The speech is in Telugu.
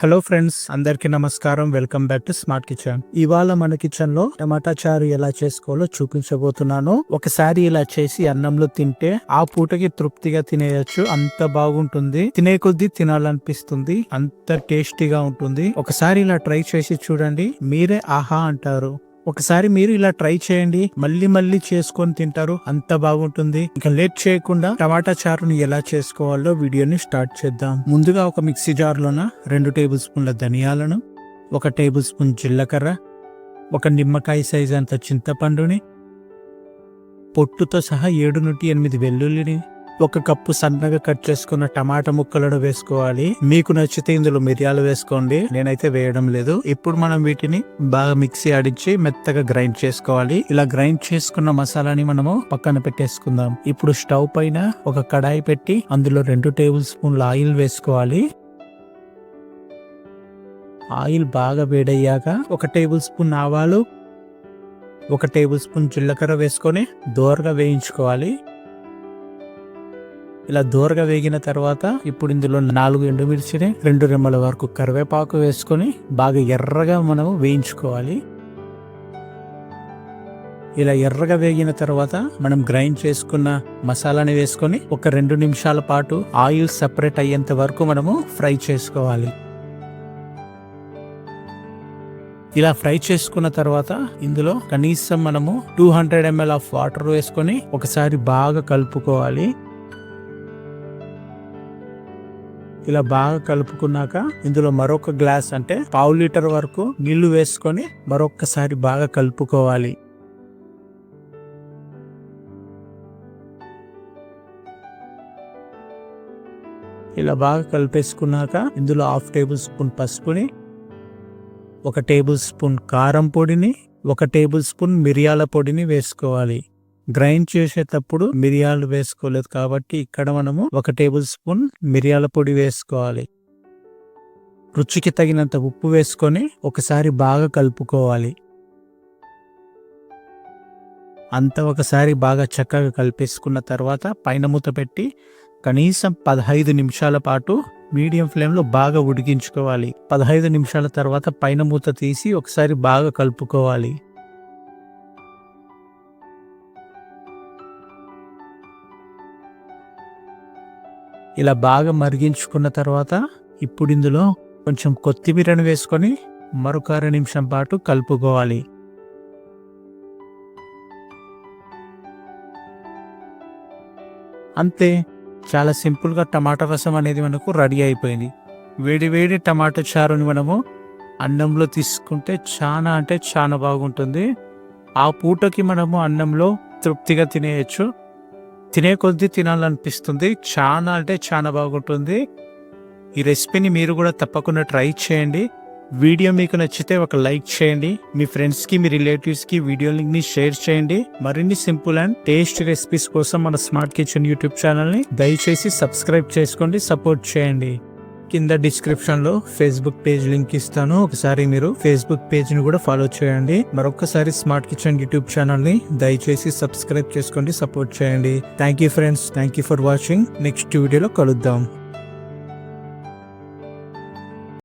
హలో ఫ్రెండ్స్, అందరికీ నమస్కారం. Welcome back to smart kitchen. ఇవాళ మన కిచెన్ లో టమాటా చారు ఎలా చేసుకోవాలో చూపించబోతున్నాను. ఒకసారి ఇలా చేసి అన్నంలో తింటే ఆ పూటకి తృప్తిగా తినేయచ్చు. అంత బాగుంటుంది, తినే కొద్దీ తినాలనిపిస్తుంది, అంత టేస్టీగా ఉంటుంది. ఒకసారి ఇలా ట్రై చేసి చూడండి, మీరే ఆహా అంటారు. ఒకసారి మీరు ఇలా ట్రై చేయండి, మళ్ళీ మళ్ళీ చేసుకొని తింటారు, అంత బాగుంటుంది. ఇక లేట్ చేయకుండా టమాటా చారుని ఎలా చేసుకోవాలో వీడియోని స్టార్ట్ చేద్దాం. ముందుగా ఒక మిక్సీ జార్ లోన 2 టేబుల్ స్పూన్ల ధనియాలను, 1 టేబుల్ స్పూన్ జీలకర్ర, 1 నిమ్మకాయ సైజ్ అంత చింతపండుని, పొట్టుతో సహా 7 నుండి 8 వెల్లుల్లిని, 1 కప్పు సన్నగా కట్ చేసుకున్న టమాటా ముక్కలను వేసుకోవాలి. మీకు నచ్చితే ఇందులో మిరియాలు వేసుకోండి, నేనైతే వేయడం లేదు. ఇప్పుడు మనం వీటిని బాగా మిక్సీ ఆడించి మెత్తగా గ్రైండ్ చేసుకోవాలి. ఇలా గ్రైండ్ చేసుకున్న మసాలాని మనము పక్కన పెట్టేసుకుందాం. ఇప్పుడు స్టవ్ పైన ఒక కడాయి పెట్టి అందులో 2 టేబుల్ స్పూన్ల ఆయిల్ వేసుకోవాలి. ఆయిల్ బాగా వేడయ్యాక 1 టేబుల్ స్పూన్ ఆవాలు, 1 టేబుల్ స్పూన్ జీలకర్ర వేసుకొని దోరగా వేయించుకోవాలి. ఇలా దోరగా వేగిన తర్వాత ఇప్పుడు ఇందులో 4 ఎండుమిర్చిని, 2 రెమ్మల వరకు కరివేపాకు వేసుకొని బాగా ఎర్రగా మనము వేయించుకోవాలి. ఇలా ఎర్రగా వేగిన తర్వాత మనం గ్రైండ్ చేసుకున్న మసాలాని వేసుకొని ఒక 2 నిమిషాల పాటు ఆయిల్ సెపరేట్ అయ్యేంత వరకు మనము ఫ్రై చేసుకోవాలి. ఇలా ఫ్రై చేసుకున్న తర్వాత ఇందులో కనీసం మనము 200 ml ఆఫ్ వాటర్ వేసుకొని ఒకసారి బాగా కలుపుకోవాలి. ఇలా బాగా కలుపుకున్నాక ఇందులో మరొక గ్లాస్ అంటే 1/2 లీటర్ వరకు నీళ్లు వేసుకొని మరొకసారి బాగా కలుపుకోవాలి. ఇలా బాగా కలిపేసుకున్నాక ఇందులో 1/2 టేబుల్ స్పూన్ పసుపుని, 1 టేబుల్ స్పూన్ కారం పొడిని, 1 టేబుల్ స్పూన్ మిరియాల పొడిని వేసుకోవాలి. గ్రైండ్ చేసేటప్పుడు మిరియాలు వేసుకోలేదు కాబట్టి ఇక్కడ మనము 1 టేబుల్ స్పూన్ మిరియాల పొడి వేసుకోవాలి. రుచికి తగినంత ఉప్పు వేసుకొని ఒకసారి బాగా కలుపుకోవాలి. అంతా ఒకసారి బాగా చక్కగా కలిపేసుకున్న తర్వాత పైన మూత పెట్టి కనీసం 15 నిమిషాల పాటు మీడియం ఫ్లేమ్లో బాగా ఉడికించుకోవాలి. 15 నిమిషాల తర్వాత పైన మూత తీసి ఒకసారి బాగా కలుపుకోవాలి. ఇలా బాగా మరిగించుకున్న తర్వాత ఇప్పుడు ఇందులో కొంచెం కొత్తిమీరను వేసుకొని మరొక 1/2 నిమిషం పాటు కలుపుకోవాలి. అంతే, చాలా సింపుల్గా టమాటా రసం అనేది మనకు రెడీ అయిపోయింది. వేడి వేడి టమాటా చారుని మనము అన్నంలో తీసుకుంటే చాలా అంటే చాలా బాగుంటుంది. ఆ పూటకి మనము అన్నంలో తృప్తిగా తినేయచ్చు, తినే కొద్దీ తినాలనిపిస్తుంది. చాలా అంటే చాలా బాగుంటుంది. ఈ రెసిపీని మీరు కూడా తప్పకుండా ట్రై చేయండి. వీడియో మీకు నచ్చితే ఒక లైక్ చేయండి. మీ ఫ్రెండ్స్కి, మీ రిలేటివ్స్కి వీడియో లింక్ని షేర్ చేయండి. మరిన్ని సింపుల్ అండ్ టేస్ట్ రెసిపీస్ కోసం మన స్మార్ట్ కిచెన్ యూట్యూబ్ ఛానల్ని దయచేసి సబ్స్క్రైబ్ చేసుకోండి, సపోర్ట్ చేయండి. కింద డిస్క్రిప్షన్లో ఫేస్బుక్ పేజ్ లింక్ ఇస్తాను, ఒకసారి మీరు ఫేస్బుక్ పేజ్ని కూడా ఫాలో చేయండి. మరొకసారి స్మార్ట్ కిచెన్ యూట్యూబ్ ఛానల్ని దయచేసి సబ్స్క్రైబ్ చేసుకోండి, సపోర్ట్ చేయండి. Thank you friends, thank you for watching. Next వీడియోలో కలుద్దాం.